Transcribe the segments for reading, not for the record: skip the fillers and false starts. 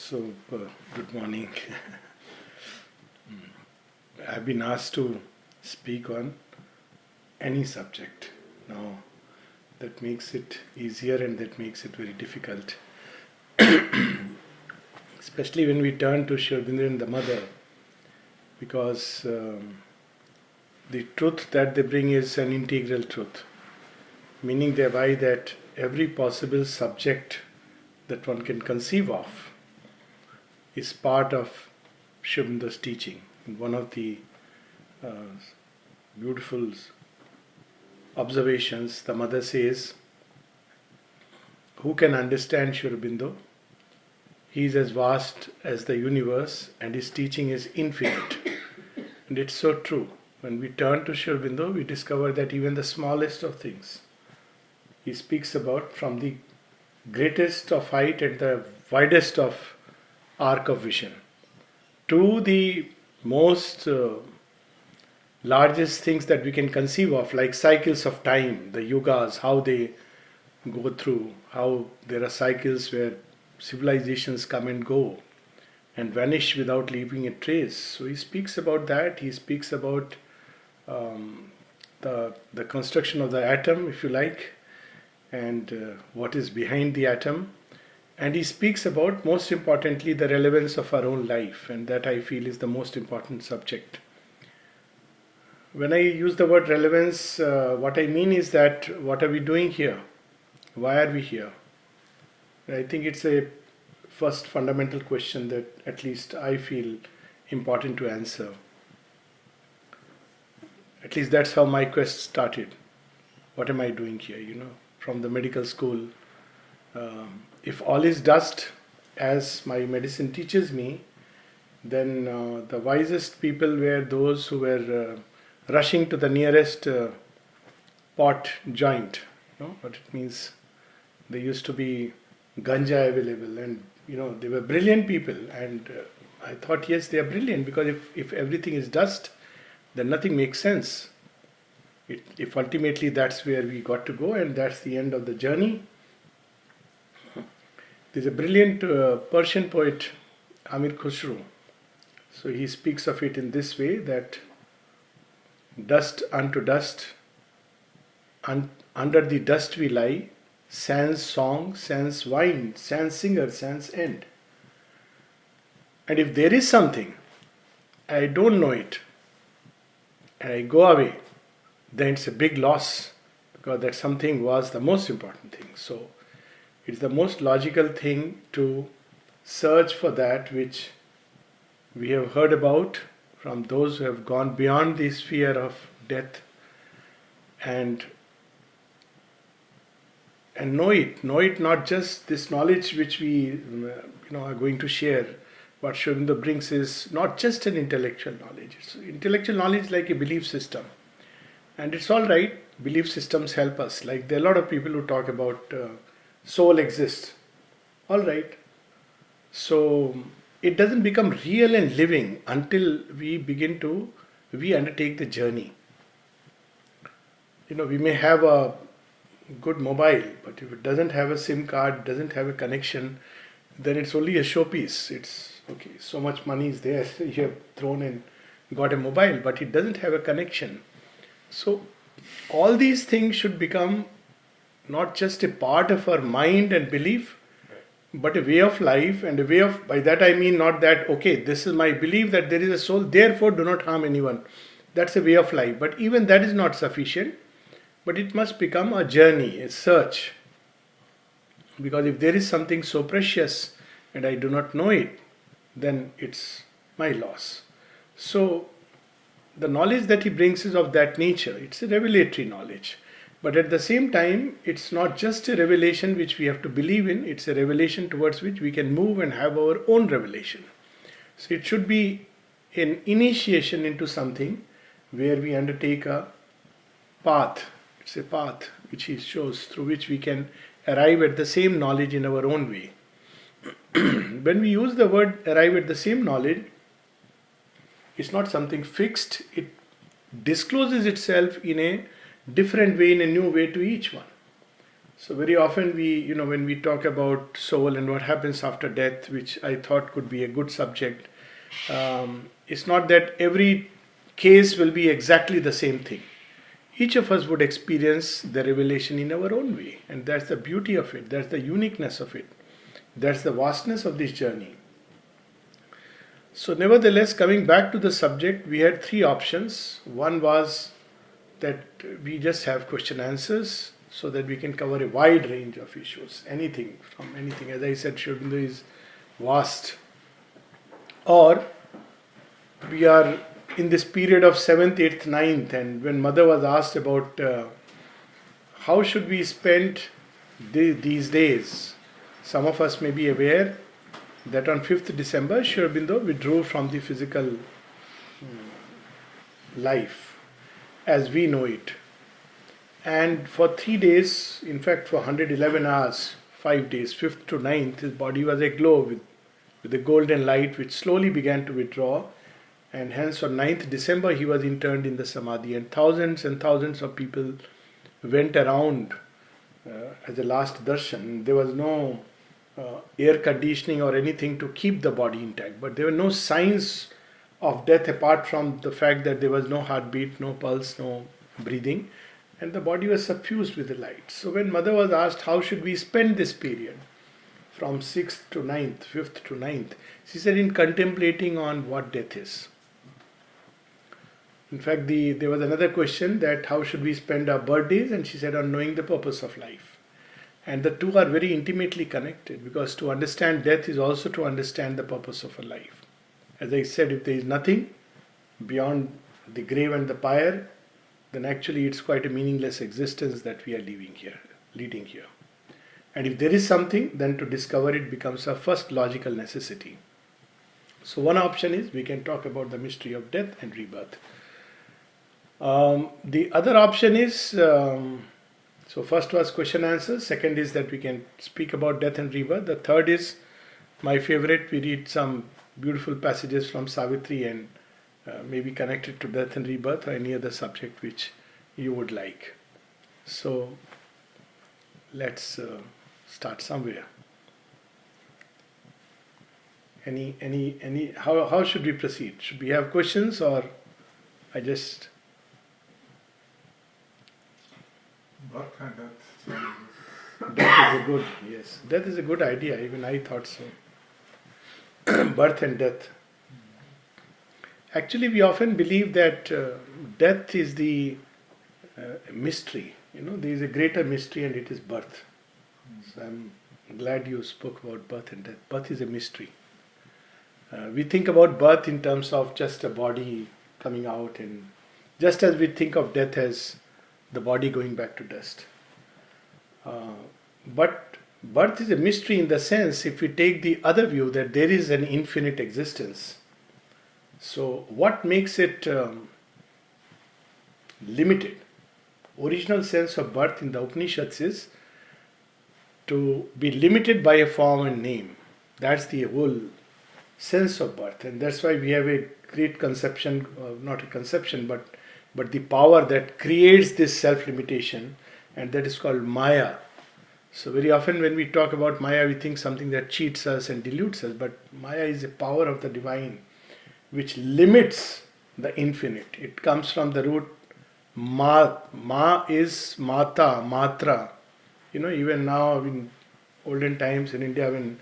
Good morning. I've been asked to speak on any subject. Now, that makes it easier and that makes it very difficult. Especially when we turn to Sri Aurobindo and the mother, because the truth that they bring is an integral truth, meaning thereby that every possible subject that one can conceive of is part of Sri Aurobindo's teaching. One of the beautiful observations, the mother says, who can understand Sri Aurobindo? He is as vast as the universe and his teaching is infinite. And it's so true. When we turn to Sri Aurobindo, we discover that even the smallest of things he speaks about, from the greatest of height and the widest of arc of vision to the most largest things that we can conceive of, like cycles of time, the yugas, how they go through, how there are cycles where civilizations come and go and vanish without leaving a trace. So he speaks about that. He speaks about the construction of the atom, if you like, and what is behind the atom. And he speaks about, most importantly, the relevance of our own life, and that I feel is the most important subject. When I use the word relevance, what I mean is that what are we doing here? Why are we here? I think it's a first fundamental question that at least I feel important to answer. At least that's how my quest started. What am I doing here? From the medical school. If all is dust, as my medicine teaches me, then the wisest people were those who were rushing to the nearest pot joint. What it means. There used to be ganja available, and they were brilliant people. And I thought, yes, they are brilliant, because if everything is dust, then nothing makes sense. If ultimately that's where we got to go, and that's the end of the journey. There's a brilliant Persian poet, Amir Khusro. So he speaks of it in this way, that dust unto dust, under the dust we lie, sans song, sans wine, sans singer, sans end. And if there is something, I don't know it, and I go away, then it's a big loss, because that something was the most important thing. So it's the most logical thing to search for that which we have heard about from those who have gone beyond the sphere of death, and know it not just this knowledge which we are going to share. What Sri Aurobindo brings is not just an intellectual knowledge. It's intellectual knowledge like a belief system. And it's all right, belief systems help us. Like there are a lot of people who talk about soul exists. All right. So it doesn't become real and living until we undertake the journey. We may have a good mobile, but if it doesn't have a SIM card, doesn't have a connection, then it's only a showpiece. It's okay, so much money is there, you have thrown and got a mobile, but it doesn't have a connection. So all these things should become not just a part of our mind and belief, but a way of life, and a way of, by that I mean not that, okay, this is my belief that there is a soul, therefore do not harm anyone. That's a way of life. But even that is not sufficient. But it must become a journey, a search. Because if there is something so precious and I do not know it, then it's my loss. So the knowledge that he brings is of that nature. It's a revelatory knowledge. But at the same time, it's not just a revelation which we have to believe in, it's a revelation towards which we can move and have our own revelation. So it should be an initiation into something where we undertake a path. It's a path which he shows, through which we can arrive at the same knowledge in our own way. When we use the word arrive at the same knowledge, it's not something fixed. It discloses itself in a different way, in a new way to each one. So very often when we talk about soul and what happens after death, which I thought could be a good subject, it's not that every case will be exactly the same thing. Each of us would experience the revelation in our own way, and that's the beauty of it, that's the uniqueness of it, that's the vastness of this journey. So, nevertheless, coming back to the subject, we had three options. One was that we just have question answers so that we can cover a wide range of issues, anything from anything. As I said, Shobindu is vast. Or we are in this period of 7th, 8th, 9th, and when mother was asked about how should we spend these days, some of us may be aware that on 5th December, Sri Aurobindo withdrew from the physical life as we know it. And for 3 days, in fact for 111 hours, 5 days, 5th to 9th, his body was aglow with the golden light which slowly began to withdraw. And hence on 9th December he was interned in the Samadhi, and thousands of people went around as a last darshan. There was no air conditioning or anything to keep the body intact, but there were no signs of death apart from the fact that there was no heartbeat, no pulse, no breathing, and the body was suffused with the light. So when mother was asked how should we spend this period from 6th to 9th, 5th to 9th, she said in contemplating on what death is. In fact, there was another question that how should we spend our birthdays, and she said on knowing the purpose of life. And the two are very intimately connected, because to understand death is also to understand the purpose of a life. As I said, if there is nothing beyond the grave and the pyre, then actually it's quite a meaningless existence that we are leading here. And if there is something, then to discover it becomes our first logical necessity. So one option is we can talk about the mystery of death and rebirth. The other option is, so first was question answer, second is that we can speak about death and rebirth. The third is my favorite, we read some beautiful passages from Savitri and maybe connected to death and rebirth or any other subject which you would like. So let's start somewhere. How should we proceed? Should we have questions, or I just... Birth and death. Death is a good idea, even I thought so. Birth and death. Actually, we often believe that death is the mystery. There is a greater mystery, and it is birth. So I'm glad you spoke about birth and death. Birth is a mystery. We think about birth in terms of just a body coming out, and just as we think of death as the body going back to dust. But birth is a mystery in the sense, if we take the other view that there is an infinite existence. So what makes it limited? Original sense of birth in the Upanishads is to be limited by a form and name. That's the whole sense of birth, and that's why we have a great conception, not a conception, but the power that creates this self-limitation, and that is called Maya. So very often when we talk about Maya, we think something that cheats us and dilutes us, but Maya is a power of the divine which limits the infinite. It comes from the root Ma. Ma is Mata, Matra. Even now in olden times in India, and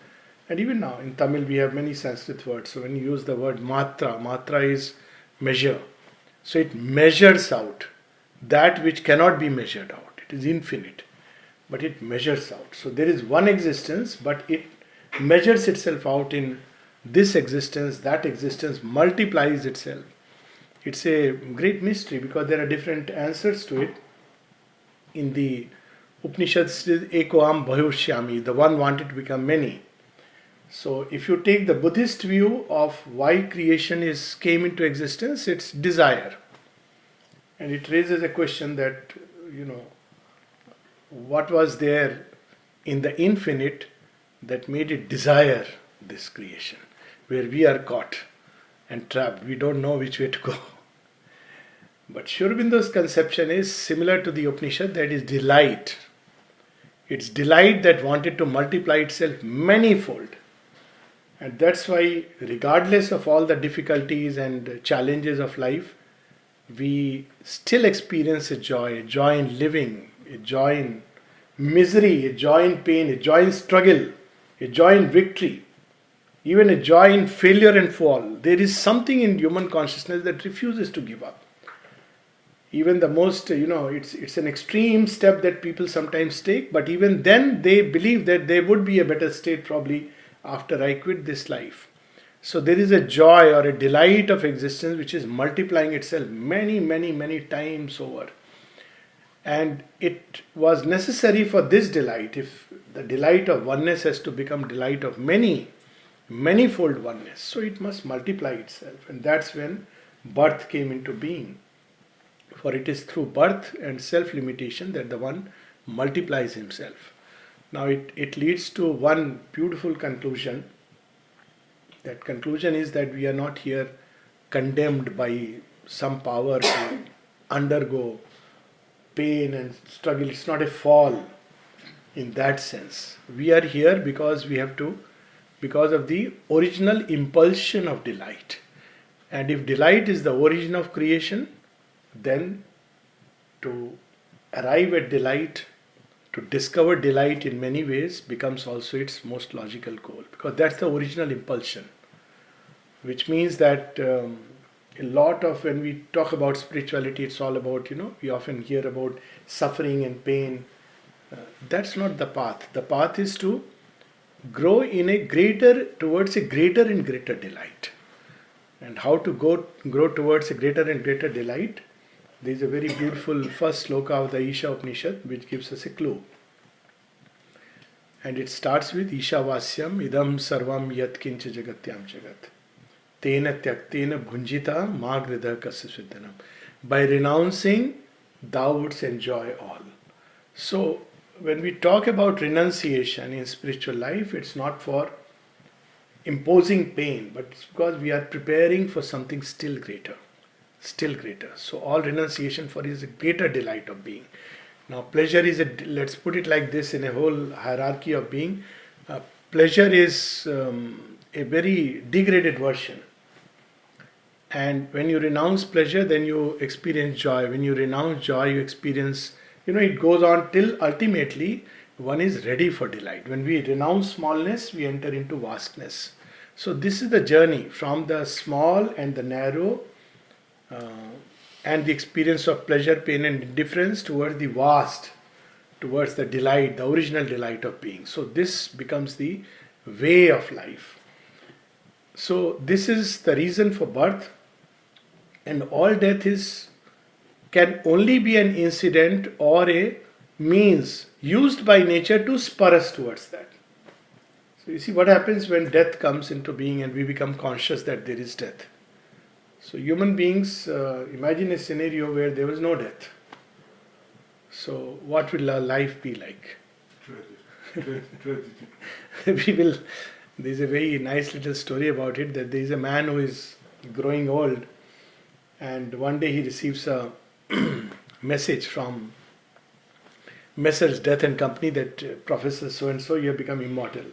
even now in Tamil we have many Sanskrit words. So when you use the word Matra, Matra is measure. So it measures out that which cannot be measured out. It is infinite, but it measures out. So there is one existence, but it measures itself out in this existence, that existence multiplies itself. It's a great mystery because there are different answers to it. In the Upanishads, Ekoam Bhayushyami, the one wanted to become many. So if you take the Buddhist view of why creation came into existence, it's desire. And it raises a question that, what was there in the infinite that made it desire this creation, where we are caught and trapped. We don't know which way to go. But Sri Aurobindo's conception is similar to the Upanishad, that is delight. It's delight that wanted to multiply itself manyfold. And that's why, regardless of all the difficulties and challenges of life, we still experience a joy in living, a joy in misery, a joy in pain, a joy in struggle, a joy in victory, even a joy in failure and fall. There is something in human consciousness that refuses to give up. Even the most, it's an extreme step that people sometimes take, but even then they believe that there would be a better state probably after I quit this life. So there is a joy or a delight of existence which is multiplying itself many, many, many times over. And it was necessary for this delight, if the delight of oneness has to become delight of many, manifold oneness, so it must multiply itself. And that's when birth came into being. For it is through birth and self-limitation that the one multiplies himself. Now it leads to one beautiful conclusion. That conclusion is that we are not here condemned by some power to undergo pain and struggle. It's not a fall in that sense. We are here because because of the original impulsion of delight. And if delight is the origin of creation, then to arrive at delight, to discover delight in many ways becomes also its most logical goal, because that's the original impulsion. Which means that a lot of, when we talk about spirituality, it's all about, we often hear about suffering and pain. That's not the path. The path is to grow towards a greater and greater delight. And how to grow towards a greater and greater delight? There is a very beautiful first sloka of the Isha Upanishad which gives us a clue. And it starts with Ishavasyam idam sarvam yat kincha jagatyam jagat. Tena tyaktena bhunjita magrida kasya siddhanam. By renouncing, thou wouldst enjoy all. So, when we talk about renunciation in spiritual life, it's not for imposing pain, but it's because we are preparing for something still greater. Still greater. So, all renunciation for is a greater delight of being. Now, pleasure is let's put it like this in a whole hierarchy of being. Pleasure is a very degraded version. And when you renounce pleasure, then you experience joy. When you renounce joy, you experience, it goes on till ultimately one is ready for delight. When we renounce smallness, we enter into vastness. So this is the journey from the small and the narrow and the experience of pleasure, pain and indifference towards the vast, towards the delight, the original delight of being. So this becomes the way of life. So this is the reason for birth, and all death can only be an incident or a means used by nature to spur us towards that. So you see what happens when death comes into being and we become conscious that there is death. So human beings, imagine a scenario where there was no death. So what will our life be like? Tragedy. There's a very nice little story about it, that there is a man who is growing old, and one day he receives a message from Messrs. Death and Company that Professor so-and-so, you have become immortal.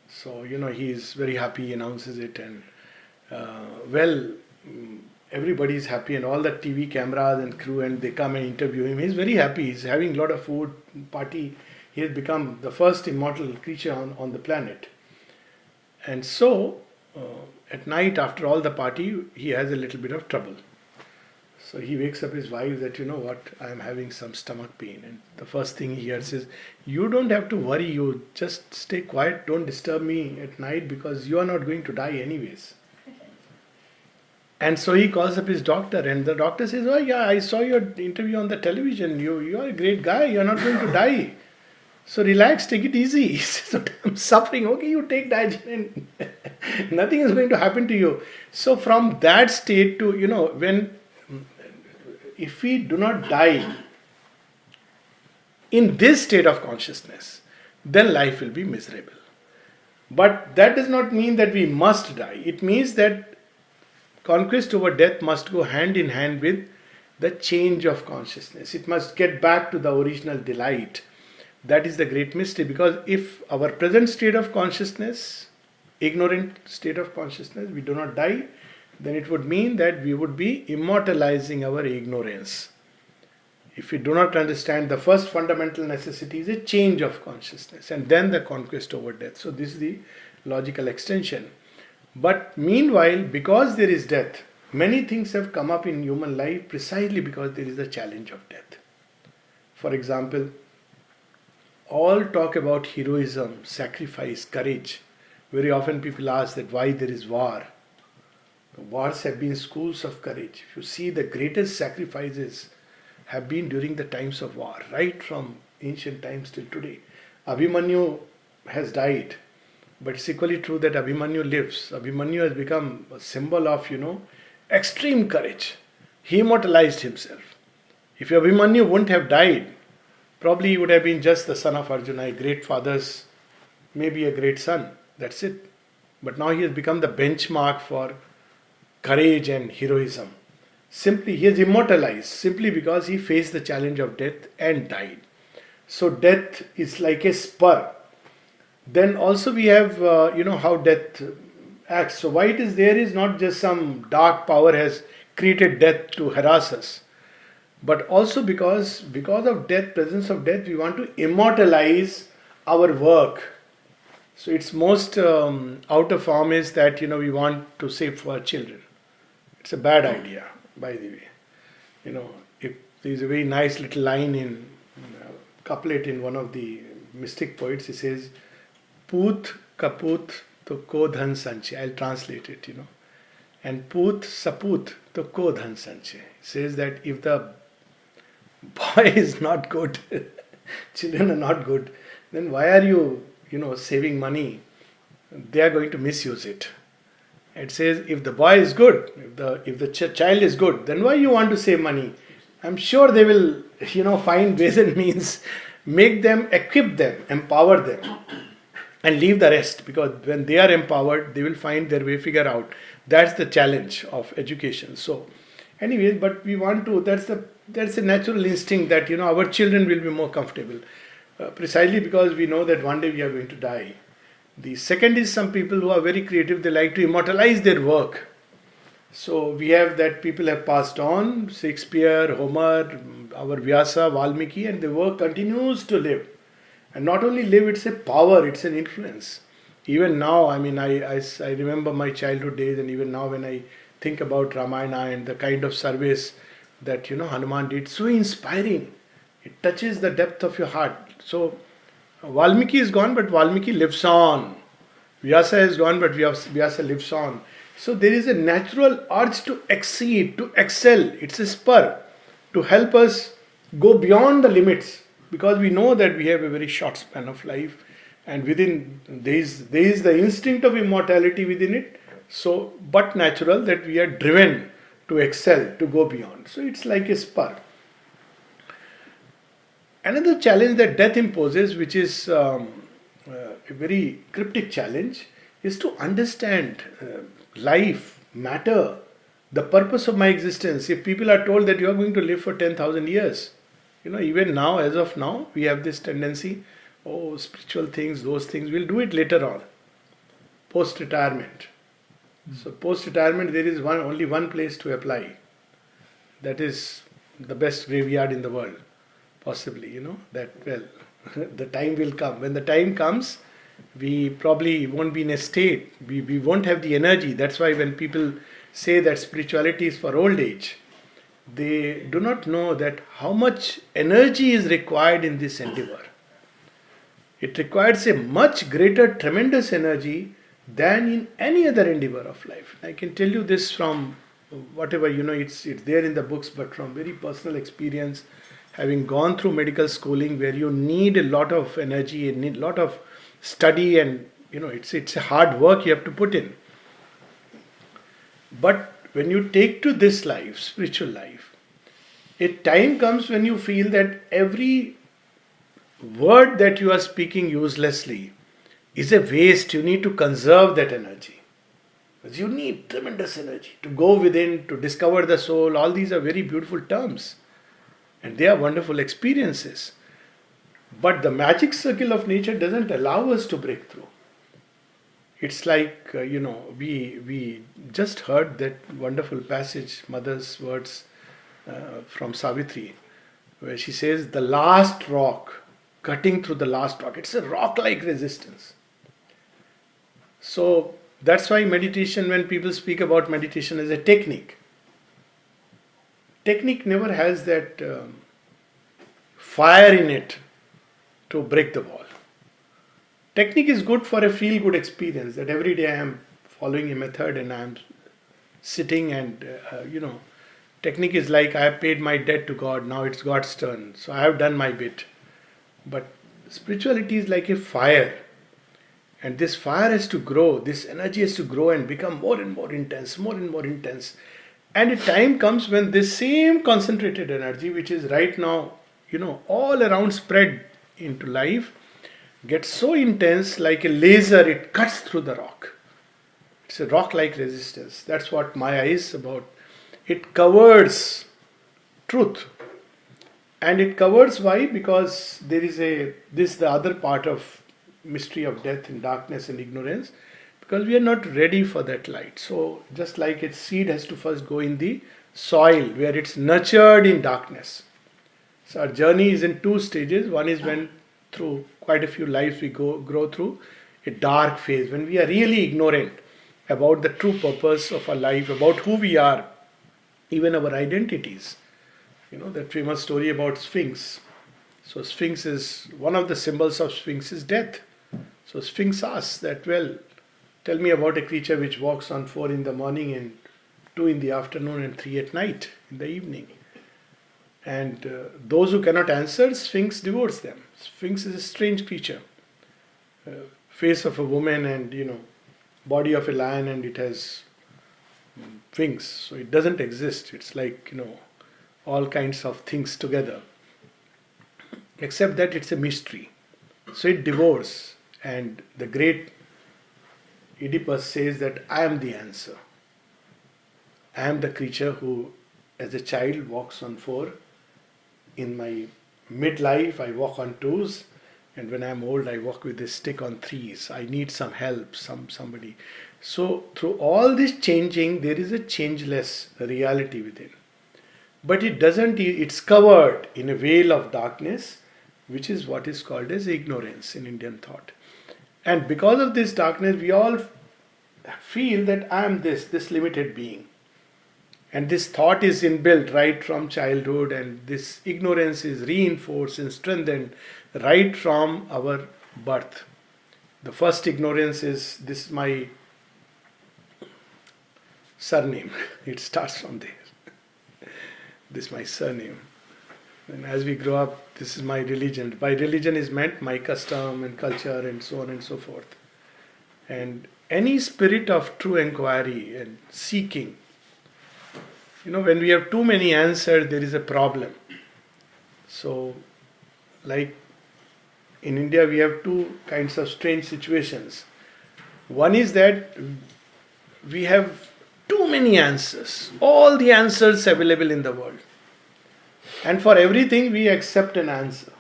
So, he is very happy, he announces it, and everybody is happy, and all the TV cameras and crew, and they come and interview him. He's very happy, he's having a lot of food, party. He has become the first immortal creature on the planet. And so, at night after all the party, he has a little bit of trouble. So he wakes up his wife that, I am having some stomach pain. And the first thing he hears is, you don't have to worry, you just stay quiet, don't disturb me at night because you are not going to die anyways. And so he calls up his doctor, and the doctor says, oh yeah, I saw your interview on the television, you are a great guy, you are not going to die. So relax, take it easy. He says, I'm suffering. Okay, you take Diagen and nothing is going to happen to you. So from that state to, if we do not die in this state of consciousness, then life will be miserable. But that does not mean that we must die. It means that conquest over death must go hand in hand with the change of consciousness. It must get back to the original delight. That is the great mystery, because if our present state of consciousness, ignorant state of consciousness, we do not die, then it would mean that we would be immortalizing our ignorance. If we do not understand, the first fundamental necessity is a change of consciousness and then the conquest over death. So this is the logical extension. But meanwhile, because there is death, many things have come up in human life precisely because there is a challenge of death. For example, all talk about heroism, sacrifice, courage. Very often people ask that why there is war. The wars have been schools of courage. If you see, the greatest sacrifices have been during the times of war, right from ancient times till today. Abhimanyu has died, but it's equally true that Abhimanyu lives. Abhimanyu has become a symbol of, extreme courage. He immortalized himself. If Abhimanyu wouldn't have died, probably he would have been just the son of Arjuna, a great father's, maybe a great son. That's it. But now he has become the benchmark for courage and heroism. Simply, he is immortalized simply because he faced the challenge of death and died. So death is like a spur. Then also we have, how death acts. So why it is there is not just some dark power has created death to harass us, but also because of death, presence of death, we want to immortalize our work. So its most outer form is that, we want to save for our children. It's a bad idea, by the way. If there is a very nice little line in couplet in one of the mystic poets, he says, Poot kaput to ko dhan sanche. I'll translate it, And Poot saput to ko dhan sanche. He says that if the boy is not good, children are not good, then why are you, saving money? They are going to misuse it. It says if the boy is good, if the child is good, then why you want to save money? I'm sure they will, find ways and means, make them, equip them, empower them, and leave the rest. Because when they are empowered, they will find their way, figure out. That's the challenge of education. So, anyway, but we want to. That's a natural instinct that our children will be more comfortable, precisely because we know that one day we are going to die. The second is some people who are very creative. They like to immortalize their work. So we have that people have passed on, Shakespeare, Homer, our Vyasa, Valmiki, and the work continues to live. And not only live, it's a power, it's an influence. Even now, I remember my childhood days, and even now when I think about Ramayana and the kind of service that, Hanuman did, so inspiring. It touches the depth of your heart. So Valmiki is gone, but Valmiki lives on. Vyasa is gone, but Vyasa lives on. So there is a natural urge to exceed, to excel. It's a spur to help us go beyond the limits, because we know that we have a very short span of life, and within there is the instinct of immortality within it. So, but natural that we are driven to excel, to go beyond. So it's like a spur. Another challenge that death imposes, which is a very cryptic challenge, is to understand life, matter, the purpose of my existence. If people are told that you are going to live for 10,000 years, even now, as of now, we have this tendency, spiritual things, those things, we'll do it later on, post-retirement. So post-retirement, there is only one place to apply. That is the best graveyard in the world, possibly, the time will come. When the time comes, we probably won't be in a state, we won't have the energy. That's why when people say that spirituality is for old age, they do not know that how much energy is required in this endeavor. It requires a much greater, tremendous energy than in any other endeavor of life. I can tell you this from whatever, it's there in the books, but from very personal experience, having gone through medical schooling where you need a lot of energy and need a lot of study, and it's a hard work you have to put in. But when you take to this life, spiritual life, a time comes when you feel that every word that you are speaking uselessly is a waste. You need to conserve that energy. Because you need tremendous energy to go within, to discover the soul. All these are very beautiful terms. And they are wonderful experiences. But the magic circle of nature doesn't allow us to break through. It's like, we just heard that wonderful passage, Mother's words from Savitri, where she says, the last rock, cutting through the last rock. It's a rock like resistance. So that's why meditation, when people speak about meditation as a technique never has that fire in it to break the wall. Technique is good for a feel good experience, that every day I am following a method and I am sitting and, technique is like I have paid my debt to God, now it's God's turn. So I have done my bit. But spirituality is like a fire. And this fire has to grow, this energy has to grow and become more and more intense, more and more intense. And a time comes when this same concentrated energy, which is right now, all around spread into life, gets so intense like a laser, it cuts through the rock. It's a rock-like resistance. That's what Maya is about. It covers truth. And it covers why? Because there is the other part of mystery of death and darkness and ignorance, because we are not ready for that light. So just like its seed has to first go in the soil where it's nurtured in darkness. So our journey is in two stages. One is when through quite a few lives we grow through a dark phase, when we are really ignorant about the true purpose of our life, about who we are, even our identities. That famous story about Sphinx. So Sphinx is, one of the symbols of Sphinx is death. So Sphinx asks that, well, tell me about a creature which walks on 4 in the morning and 2 in the afternoon and 3 at night in the evening. And those who cannot answer, Sphinx devours them. Sphinx is a strange creature. Face of a woman and, body of a lion, and it has wings. So it doesn't exist. It's like, all kinds of things together. Except that it's a mystery. So it devours. And the great Oedipus says that I am the answer. I am the creature who, as a child, walks on 4. In my midlife, I walk on 2s. And when I'm old, I walk with a stick on 3s. I need some help, somebody. So through all this changing, there is a changeless reality within. But it's covered in a veil of darkness, which is what is called as ignorance in Indian thought. And because of this darkness, we all feel that I am this limited being. And this thought is inbuilt right from childhood, and this ignorance is reinforced and strengthened right from our birth. The first ignorance is, this is my surname. It starts from there. This is my surname. And as we grow up, this is my religion. By religion is meant my custom and culture and so on and so forth. And any spirit of true inquiry and seeking, when we have too many answers, there is a problem. So, like in India, we have two kinds of strange situations. One is that we have too many answers, all the answers available in the world. And for everything, we accept an answer.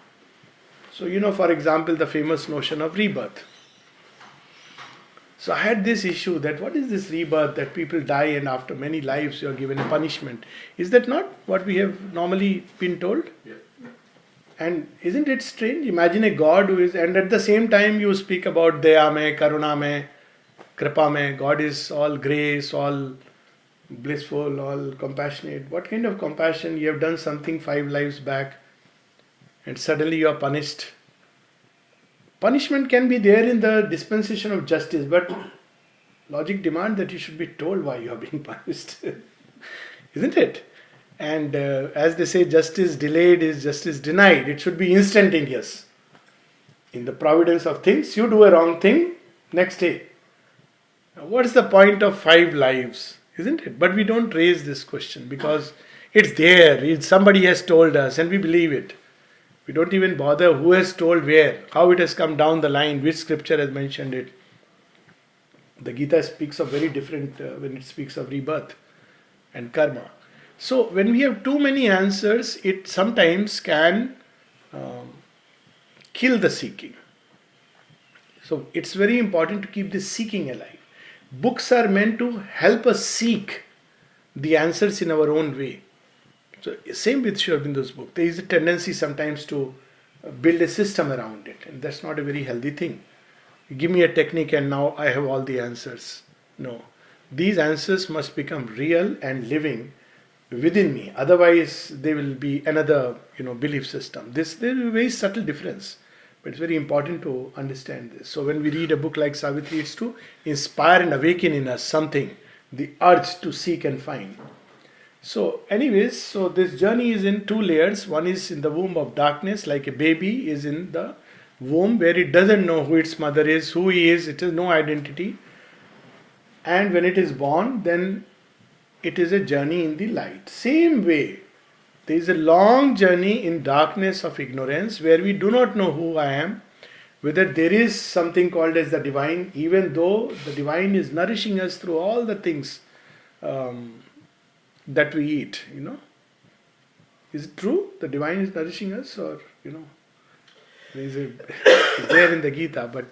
So, for example, the famous notion of rebirth. So I had this issue that what is this rebirth, that people die and after many lives you are given a punishment. Is that not what we have normally been told? Yeah. And isn't it strange? Imagine a God who is, and at the same time you speak about Daya mein, Karuna mein, Kripa mein. God is all grace, all blissful, all compassionate. What kind of compassion? You have done something 5 lives back and suddenly you are punished. Punishment can be there in the dispensation of justice, but logic demands that you should be told why you are being punished. Isn't it? And as they say, justice delayed is justice denied. It should be instantaneous. In the providence of things, you do a wrong thing, next day. Now, what's the point of 5 lives? Isn't it? But we don't raise this question because it's there. Somebody has told us and we believe it. We don't even bother who has told where, how it has come down the line, which scripture has mentioned it. The Gita speaks of very different when it speaks of rebirth and karma. So when we have too many answers, it sometimes can kill the seeking. So it's very important to keep this seeking alive. Books are meant to help us seek the answers in our own way. So same with Sri Aurobindo's book. There is a tendency sometimes to build a system around it, and that's not a very healthy thing. Give me a technique and now I have all the answers. No. These answers must become real and living within me. Otherwise, they will be another, belief system. There is a very subtle difference, but it's very important to understand this. So when we read a book like Savitri, it's to inspire and awaken in us something, the urge to seek and find. So anyways, so this journey is in two layers. One is in the womb of darkness, like a baby is in the womb where it doesn't know who its mother is, who he is, it has no identity. And when it is born, then it is a journey in the light. Same way, there is a long journey in darkness of ignorance where we do not know who I am, whether there is something called as the divine, even though the divine is nourishing us through all the things that we eat, Is it true? The divine is nourishing us, or, it's there in the Gita, but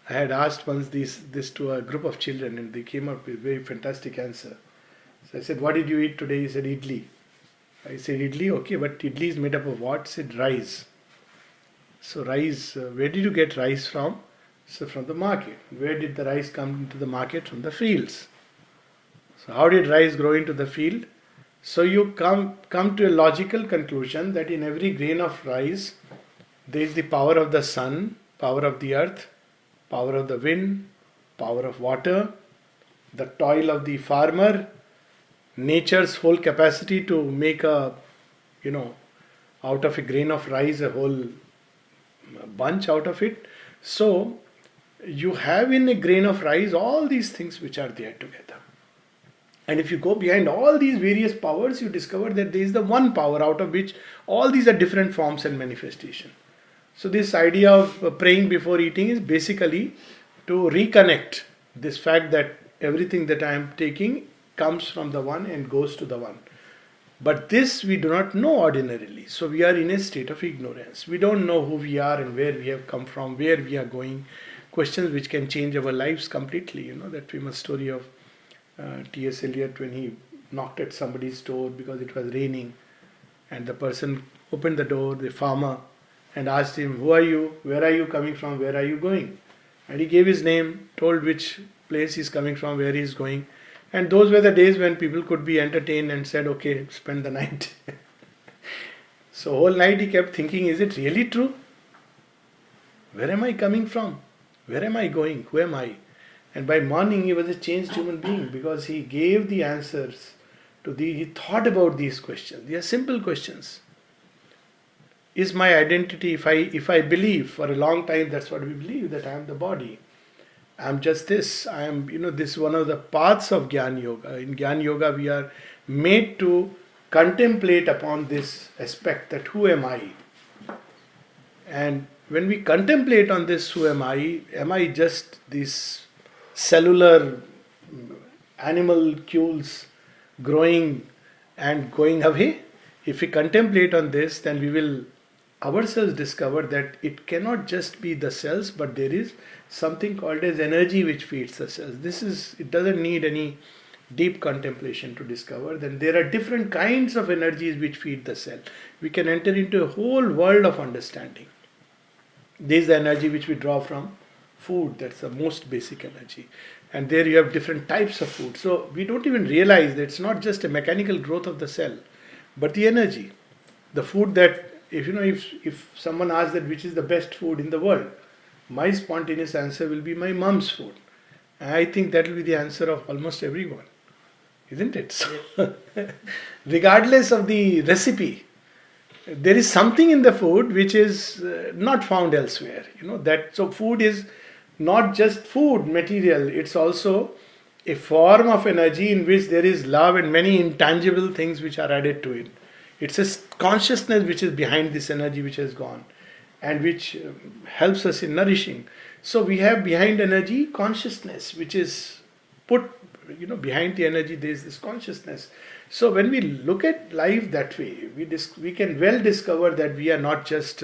I had asked once this to a group of children and they came up with a very fantastic answer. So I said, what did you eat today? He said, idli. I said, idli, okay, but idli is made up of what? He said, rice. So rice, where did you get rice from? So from the market. Where did the rice come into the market? From the fields. So how did rice grow into the field? So you come to a logical conclusion that in every grain of rice, there is the power of the sun, power of the earth, power of the wind, power of water, the toil of the farmer, nature's whole capacity to make out of a grain of rice, a whole bunch out of it. So you have in a grain of rice all these things which are there together. And if you go behind all these various powers, you discover that there is the one power out of which all these are different forms and manifestation. So this idea of praying before eating is basically to reconnect this fact that everything that I am taking comes from the one and goes to the one. But this we do not know ordinarily. So we are in a state of ignorance. We don't know who we are and where we have come from, where we are going. Questions which can change our lives completely. That famous story of T.S. Eliot when he knocked at somebody's door because it was raining, and the person opened the door, the farmer, and asked him, who are you, where are you coming from, where are you going? And he gave his name, told which place he's coming from, where he's going. And those were the days when people could be entertained and said, okay, spend the night. So whole night he kept thinking, is it really true? Where am I coming from? Where am I going? Who am I? And by morning he was a changed human being because he gave the answers he thought about these questions. They are simple questions. Is my identity, if I believe for a long time, that's what we believe, that I am the body. I am just this. I am, this is one of the paths of Jnana Yoga. In Jnana Yoga we are made to contemplate upon this aspect that who am I? And when we contemplate on this who am I just this cellular animalcules growing and going away? If we contemplate on this, then we will ourselves discover that it cannot just be the cells, but there is something called as energy which feeds the cells. It doesn't need any deep contemplation to discover. Then there are different kinds of energies which feed the cell. We can enter into a whole world of understanding. This is the energy which we draw from food. That's the most basic energy. And there you have different types of food. So we don't even realize that it's not just a mechanical growth of the cell, but the energy. The food that, if someone asks that which is the best food in the world, my spontaneous answer will be my mom's food. And I think that will be the answer of almost everyone. Isn't it? So, regardless of the recipe, there is something in the food which is not found elsewhere. So food is not just food material, it's also a form of energy in which there is love and many intangible things which are added to it. It's a consciousness which is behind this energy which has gone and which helps us in nourishing. So we have behind energy consciousness which is put, behind the energy there is this consciousness. So when we look at life that way, we can well discover that we are not just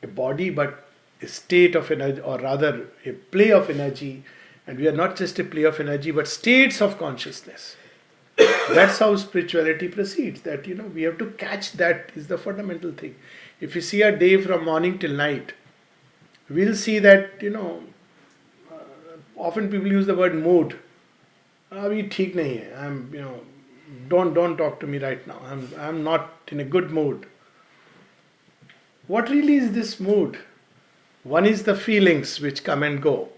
a body but a state of energy, or rather a play of energy. And we are not just a play of energy but states of consciousness. That's how spirituality proceeds. That we have to catch, that is the fundamental thing. If you see a day from morning till night, we'll see that often people use the word mood. अभी ठीक नहीं है. Don't talk to me right now. I'm not in a good mood. What really is this mood? One is the feelings which come and go.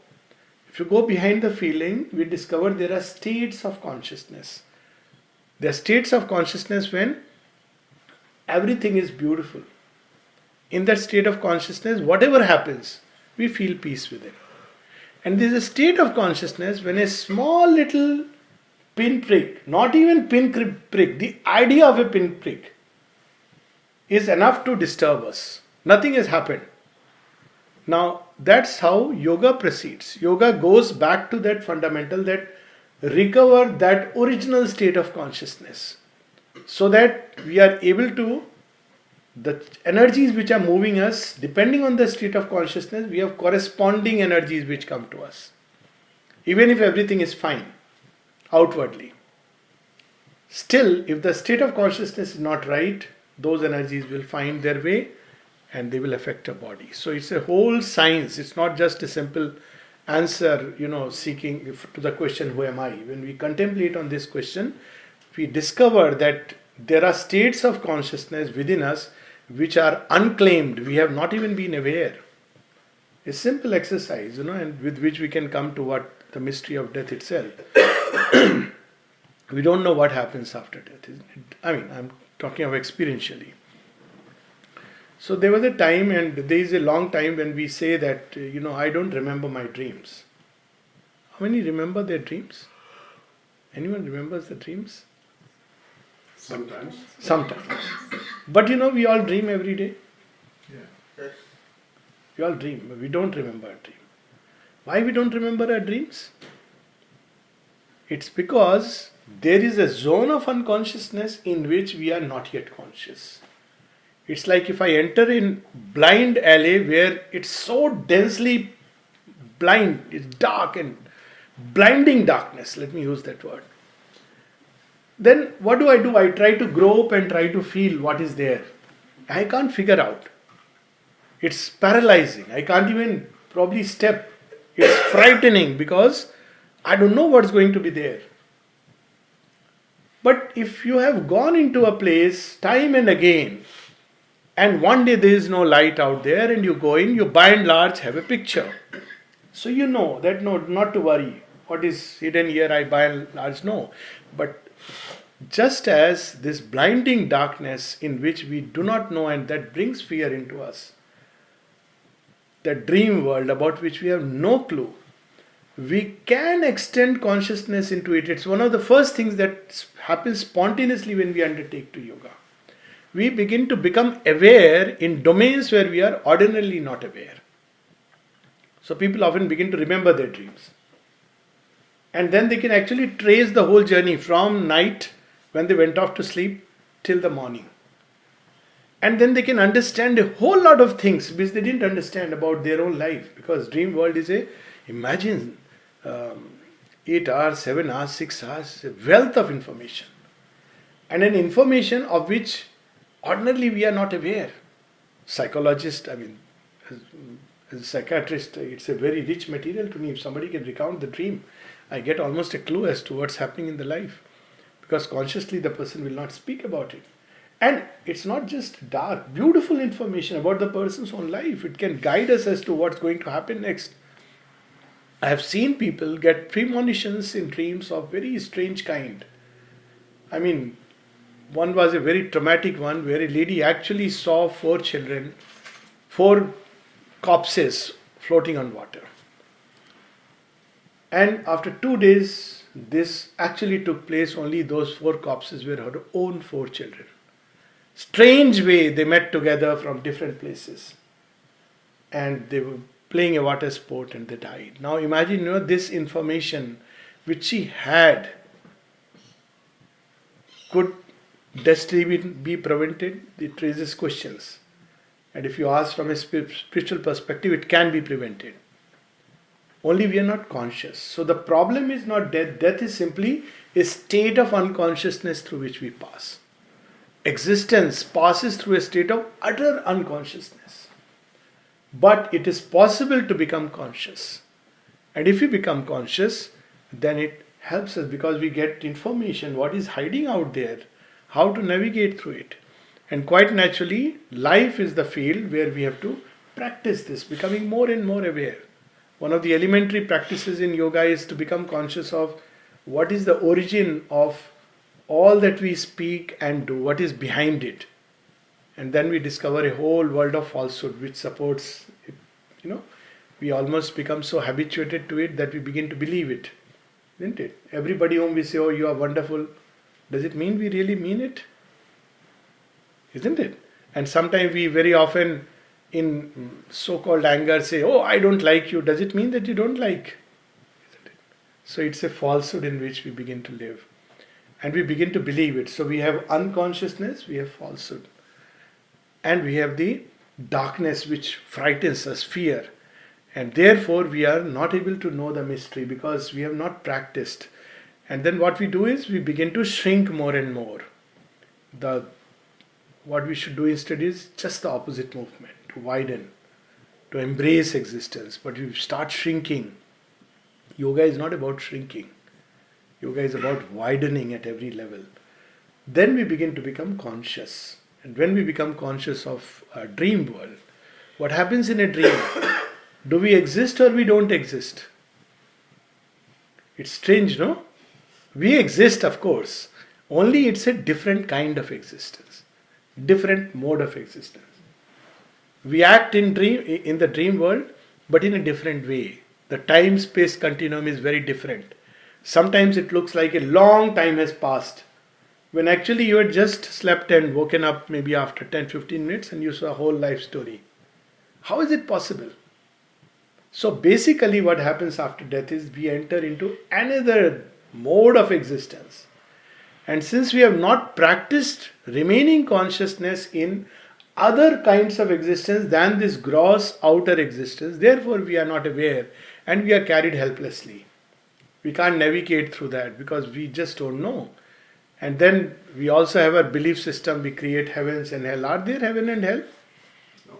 If you go behind the feeling, we discover there are states of consciousness. There are states of consciousness when everything is beautiful. In that state of consciousness, whatever happens, we feel peace with it. And there is a state of consciousness when a small little pinprick, not even pinprick, the idea of a pinprick is enough to disturb us. Nothing has happened. Now, that's how yoga proceeds. Yoga goes back to that fundamental, that recover that original state of consciousness, so that we are able to, the energies which are moving us, depending on the state of consciousness, we have corresponding energies which come to us. Even if everything is fine outwardly, still, if the state of consciousness is not right, those energies will find their way and they will affect our body. So it's a whole science. It's not just a simple answer, seeking to the question, who am I? When we contemplate on this question, we discover that there are states of consciousness within us which are unclaimed. We have not even been aware. A simple exercise, and with which we can come to what the mystery of death itself. We don't know what happens after death, isn't it? I'm talking of experientially. So there was a time, and there is a long time when we say that, I don't remember my dreams. How many remember their dreams? Anyone remembers the dreams? Sometimes. Sometimes. But we all dream every day. Yeah. We all dream. We don't remember our dream. Why we don't remember our dreams? It's because there is a zone of unconsciousness in which we are not yet conscious. It's like if I enter in blind alley where it's so densely blind, it's dark and blinding darkness, let me use that word. Then what do? I try to grope and try to feel what is there. I can't figure out. It's paralyzing. I can't even probably step. It's frightening because I don't know what's going to be there. But if you have gone into a place time and again, and one day there is no light out there, and you go in, you by and large have a picture. So you know that not to worry. What is hidden here, I by and large know. But just as this blinding darkness in which we do not know, and that brings fear into us, that dream world about which we have no clue, we can extend consciousness into it. It's one of the first things that happens spontaneously when we undertake to yoga. We begin to become aware in domains where we are ordinarily not aware. So people often begin to remember their dreams. And then they can actually trace the whole journey from night when they went off to sleep till the morning. And then they can understand a whole lot of things which they didn't understand about their own life. Because dream world is imagine 8 hours, 7 hours, 6 hours, a wealth of information. And an information of which ordinarily we are not aware. Psychologist, as a psychiatrist, it's a very rich material to me. If somebody can recount the dream, I get almost a clue as to what's happening in the life. Because consciously the person will not speak about it. And it's not just dark, beautiful information about the person's own life. It can guide us as to what's going to happen next. I have seen people get premonitions in dreams of very strange kind. One was a very traumatic one where a lady actually saw 4 children, 4 corpses floating on water. And after 2 days, this actually took place. Only those 4 corpses were her own 4 children. Strange way they met together from different places. And they were playing a water sport and they died. Now imagine, this information which she had, could destiny be prevented? It raises questions. And if you ask from a spiritual perspective, it can be prevented. Only we are not conscious. So the problem is not death. Death is simply a state of unconsciousness through which we pass. Existence passes through a state of utter unconsciousness. But it is possible to become conscious. And if we become conscious, then it helps us because we get information, what is hiding out there, how to navigate through it. And quite naturally, life is the field where we have to practice this, becoming more and more aware. One of the elementary practices in yoga is to become conscious of what is the origin of all that we speak and do, what is behind it. And then we discover a whole world of falsehood which supports it. We almost become so habituated to it that we begin to believe it. Isn't it? Everybody whom we say, oh, you are wonderful, does it mean we really mean it? Isn't it? And sometimes we very often in so-called anger say, oh, I don't like you. Does it mean that you don't like? Isn't it? So it's a falsehood in which we begin to live. And we begin to believe it. So we have unconsciousness, we have falsehood. And we have the darkness which frightens us, fear. And therefore we are not able to know the mystery because we have not practiced. And then what we do is we begin to shrink more and more. What we should do instead is just the opposite movement, to widen, to embrace existence. But we start shrinking. Yoga is not about shrinking. Yoga is about widening at every level. Then we begin to become conscious. And when we become conscious of a dream world, what happens in a dream? Do we exist or we don't exist? It's strange, no? We exist, of course. Only it's a different kind of existence. Different mode of existence. We act in the dream world, but in a different way. The time-space continuum is very different. Sometimes it looks like a long time has passed, when actually you had just slept and woken up maybe after 10-15 minutes and you saw a whole life story. How is it possible? So basically what happens after death is we enter into another mode of existence. And since we have not practiced remaining consciousness in other kinds of existence than this gross outer existence, therefore we are not aware and we are carried helplessly. We can't navigate through that because we just don't know. And then we also have our belief system, we create heavens and hell. Are there heaven and hell? No.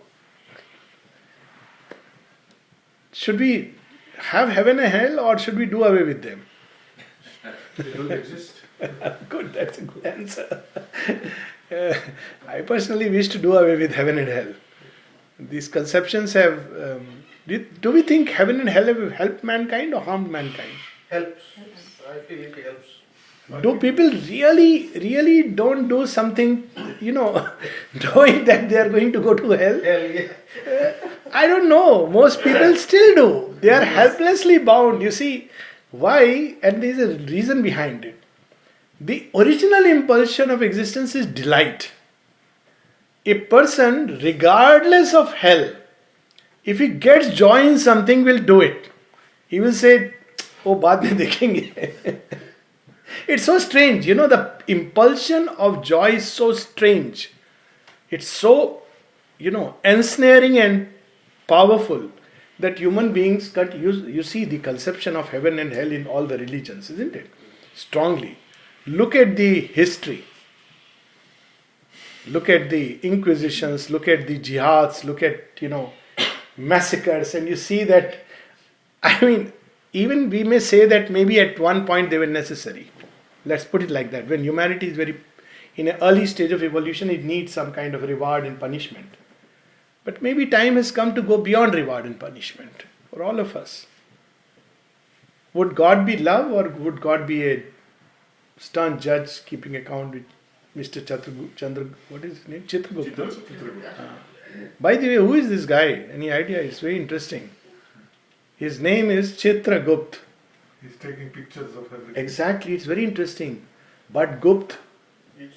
Should we have heaven and hell or should we do away with them? They don't exist. Good, that's a good answer. I personally wish to do away with heaven and hell. These conceptions have... do we think heaven and hell have helped mankind or harmed mankind? Helps. I feel it helps. Do people really don't do something, knowing that they are going to go to hell? Hell, yeah. I don't know. Most people still do. They are helplessly bound. You see, why? And there is a reason behind it. The original impulsion of existence is delight. A person, regardless of hell, if he gets joy in something, will do it. He will say, oh, baad mein dekhenge. It's so strange. The impulsion of joy is so strange. It's so, ensnaring and powerful that human beings can't use. You see the conception of heaven and hell in all the religions, isn't it? Strongly. Look at the history. Look at the inquisitions, look at the jihads, look at, massacres, and you see that, even we may say that maybe at one point they were necessary. Let's put it like that. When humanity is in an early stage of evolution, it needs some kind of reward and punishment. But maybe time has come to go beyond reward and punishment for all of us. Would God be love or would God be a stern judge keeping account with Mr. What is his name? Chitragupta. By the way, who is this guy? Any idea? It's very interesting. His name is Chitragupta. He's taking pictures of everything. Exactly, it's very interesting. But Gupta,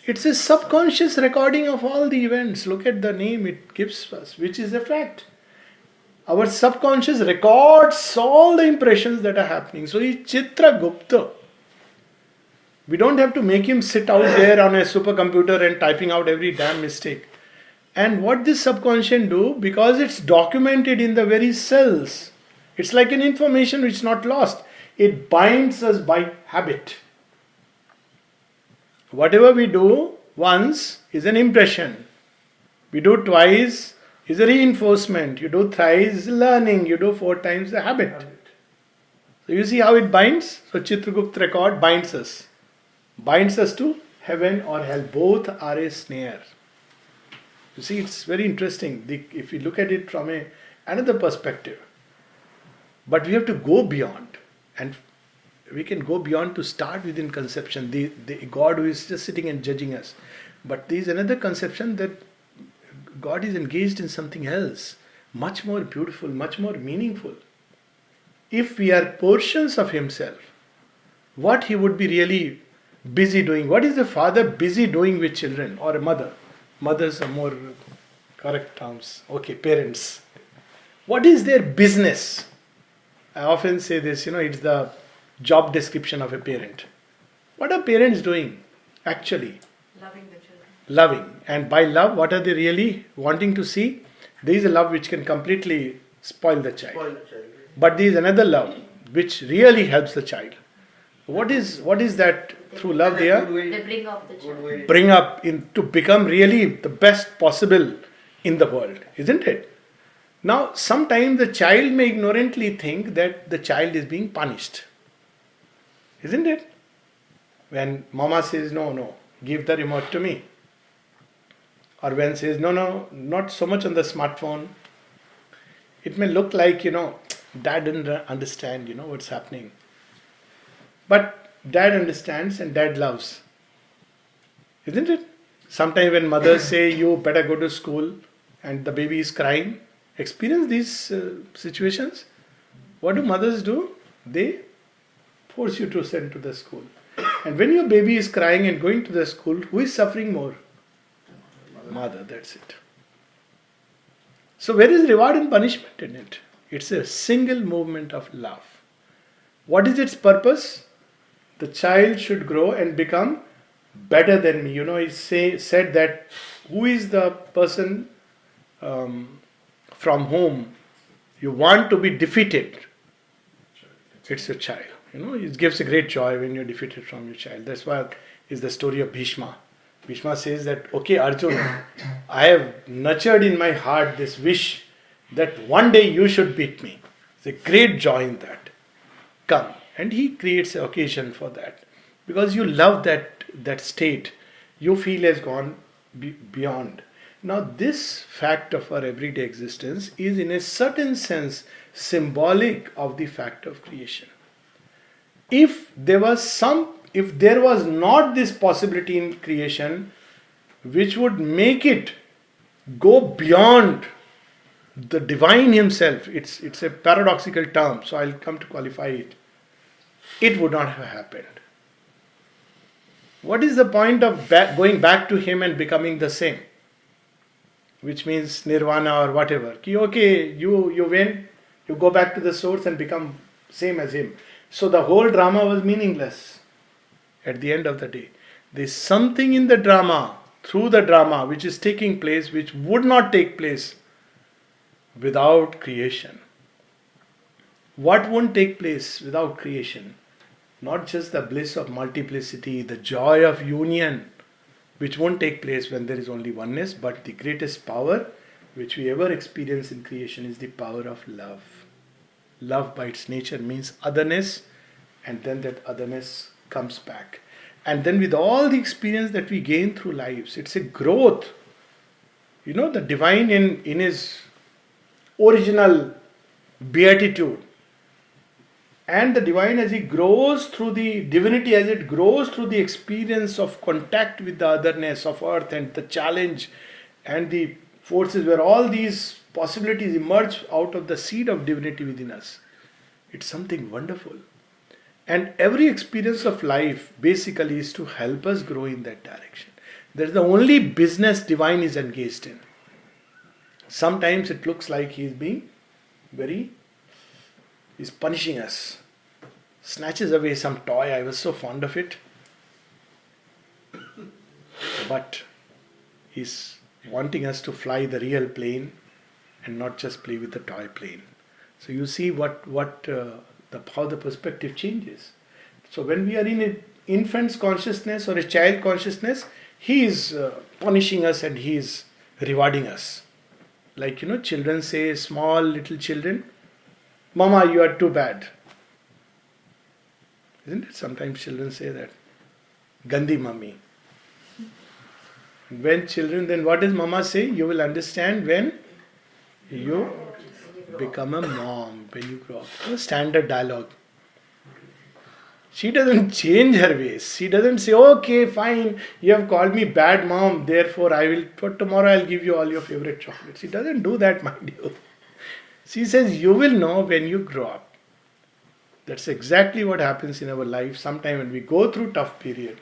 it's a subconscious recording of all the events. Look at the name it gives us, which is a fact. Our subconscious records all the impressions that are happening. So he's Chitragupta. We don't have to make him sit out there on a supercomputer and typing out every damn mistake. And what this subconscious do, because it's documented in the very cells, it's like an information which is not lost. It binds us by habit. Whatever we do once is an impression. We do twice is a reinforcement. You do thrice is learning. You do 4 times a habit. So you see how it binds? So Chitragupta record binds us. Binds us to heaven or hell. Both are a snare. You see, it's very interesting. If you look at it from another perspective. But we have to go beyond. And we can go beyond to start within conception. The God who is just sitting and judging us. But there is another conception that God is engaged in something else. Much more beautiful, much more meaningful. If we are portions of Himself, what He would be really busy doing? What is the father busy doing with children or a mother? Mothers are more correct terms. Okay, parents. What is their business? I often say this, it's the job description of a parent. What are parents doing actually? Loving the children. Loving. And by love, what are they really wanting to see? There is a love which can completely spoil the child. Spoil the child. But there is another love which really helps the child. What is that through love they are? They bring up the child. Bring up to become really the best possible in the world, isn't it? Now, sometimes the child may ignorantly think that the child is being punished. Isn't it? When mama says, no, give the remote to me. Or when says, no, not so much on the smartphone. It may look like, dad didn't understand, what's happening. But dad understands and dad loves. Isn't it? Sometimes when mothers say, you better go to school and the baby is crying, experience these situations. What do mothers do? They force you to send to the school. And when your baby is crying and going to the school, who is suffering more? Mother, that's it. So where is reward and punishment in it? It's a single movement of love. What is its purpose? The child should grow and become better than me. It said that who is the person from whom you want to be defeated? It's your child. It gives a great joy when you're defeated from your child. That's why is the story of Bhishma. Bhishma says that, okay, Arjun, I have nurtured in my heart this wish that one day you should beat me. There's a great joy in that. Come. And he creates an occasion for that. Because you love that state. You feel has gone beyond. Now this fact of our everyday existence is in a certain sense symbolic of the fact of creation. If there was not this possibility in creation which would make it go beyond the divine himself, it's a paradoxical term, so I'll come to qualify it. It would not have happened. What is the point of going back to him and becoming the same? Which means nirvana or whatever. Okay, you win, you go back to the source and become same as him. So the whole drama was meaningless at the end of the day. There's something in the drama, through the drama, which is taking place, which would not take place without creation. What won't take place without creation? Not just the bliss of multiplicity, the joy of union, which won't take place when there is only oneness, but the greatest power which we ever experience in creation is the power of love. Love by its nature means otherness, and then that otherness comes back. And then with all the experience that we gain through lives, it's a growth. The divine in his original beatitude, and the divine as it grows through the divinity, as it grows through the experience of contact with the otherness of earth and the challenge and the forces where all these possibilities emerge out of the seed of divinity within us. It's something wonderful. And every experience of life basically is to help us grow in that direction. That's the only business divine is engaged in. Sometimes it looks like he's punishing us. Snatches away some toy, I was so fond of it. But he's wanting us to fly the real plane and not just play with the toy plane. So you see how the perspective changes. So when we are in an infant's consciousness or a child consciousness, he is punishing us and he is rewarding us. Like children say, small little children, "Mama, you are too bad." Isn't it? Sometimes children say that. "Gandhi mummy." When children, then what does Mama say? You will understand when you become a mom, when you grow up. A standard dialogue. She doesn't change her ways. She doesn't say, "Okay, fine, you have called me bad mom, therefore for tomorrow I'll give you all your favorite chocolates." She doesn't do that, mind you. She says, "You will know when you grow up." That's exactly what happens in our life. Sometime when we go through tough period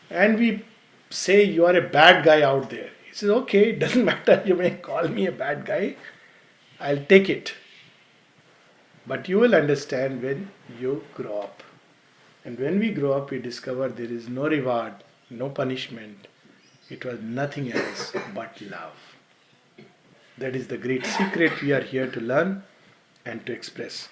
and we say, "You are a bad guy out there." He says, "Okay, it doesn't matter. You may call me a bad guy. I'll take it. But you will understand when you grow up." And when we grow up, we discover there is no reward, no punishment. It was nothing else but love. That is the great secret we are here to learn and to express.